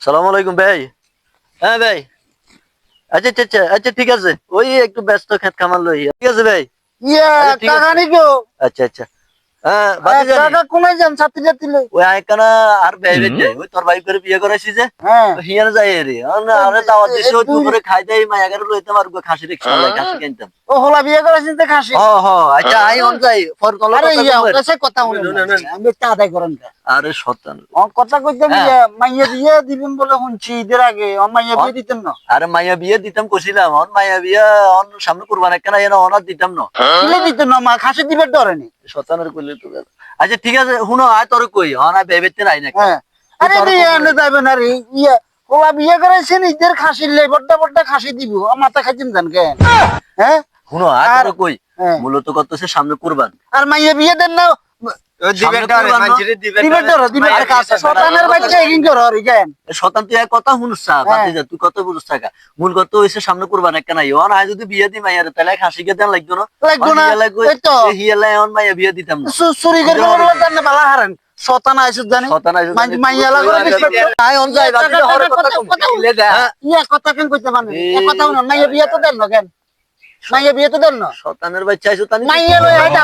সালাম আলাইকুম ভাই। হ্যাঁ ভাই। আচ্ছা আচ্ছা আচ্ছা আচ্ছা ঠিক আছে, ওই একটু ব্যস্ত খেত খামার লই, ঠিক আছে ভাই। ইয়া আচ্ছা ঠিক আছে। কাকা নিকো আচ্ছা আচ্ছা। হ্যাঁ বাতি জানি কাকা কোনায় যান ছাত্রী ছাত্রী লই। ওই আইকানা আর বাইরে যাই, ওই তোর ভাই করে বিয়ে করাইছি যে হ্যাঁ হিয়ার যাই রে। আরে দাওয়াত দিছে ওই দুপুরে খাই দেই মা 11 লইতে মারগো খাসি রিকশা লাই খাসি কিনতাম। ও হলা বিয়ে করেছেন তো খাসি। হ হ আচ্ছা আই অন যাই ফর কল আরে কথা ইয়া কইবেন। কাছে কথা শুনুন আমি একটা আদায় করেন কা আরে শতান। ও কথা কইতাম হ্যাঁ। ইয়া মাইয়া বিয়ে দিবেন বলে শুনছি ঈদের আগে ও মাইয়া বিয়ে দিতেন না। আরে মাইয়া বিয়ে দিতাম কইছিলাম, অন মাইয়া বিয়া অন সামনে কুরবান একখানা এনা অনার দিতাম না। কিলে দিতেন না মা খাসি দিবে ডরেনি। শতানের কইলে তো গেল। আচ্ছা ঠিক আছে শুনো আয় তোর কই অন আয় বেবেতে নাই না। হ্যাঁ আরে বিয়ে আনে যাবেন আরে ইয়া ওলা বিয়ে করেছেন ঈদের খাসি লে বড় বড় খাসি দিব ও মাথা খাইছেন জান কেন হ্যাঁ শুনো আয় আর- তোর কই হ্যাঁ। মূলত কত হচ্ছে সামনে কুরবান। আর মাইয়া বিয়ে দেন না দিবেন ডরে, মানুষেরে দিবে ডর দিবে শতানের বাচ্চা এগিন কর আর কেন শতান তুই এক কথা শুনছ বাতি যা তুই কত বুঝছ টাকা মূল কত হইছে সামনে কুরবান একখানা অন আয় যদি বিয়ে দি মাইয়ার তাহলে খাসি কে দেন লাগতো না। লাগতো না, এই তো। হিয়ালাই অন মাইয়া বিয়ে দিতাম না। চুরি করে বললে জান না বালা হারেন শতান আইছে জানি শতান আইছে জানি। মাইয়া লাগা আয় অন যাই বাতি যা হর কথা কম কিলে দে। ইয়া কথা কেন কইতে পারেন এক কথা শুনুন মাইয়া বিয়ে তো দেন না কেন মাইয়া বিয়ে তো দেন না শতানের বাচ্চা আইছো তানি মাইয়া লই আইতা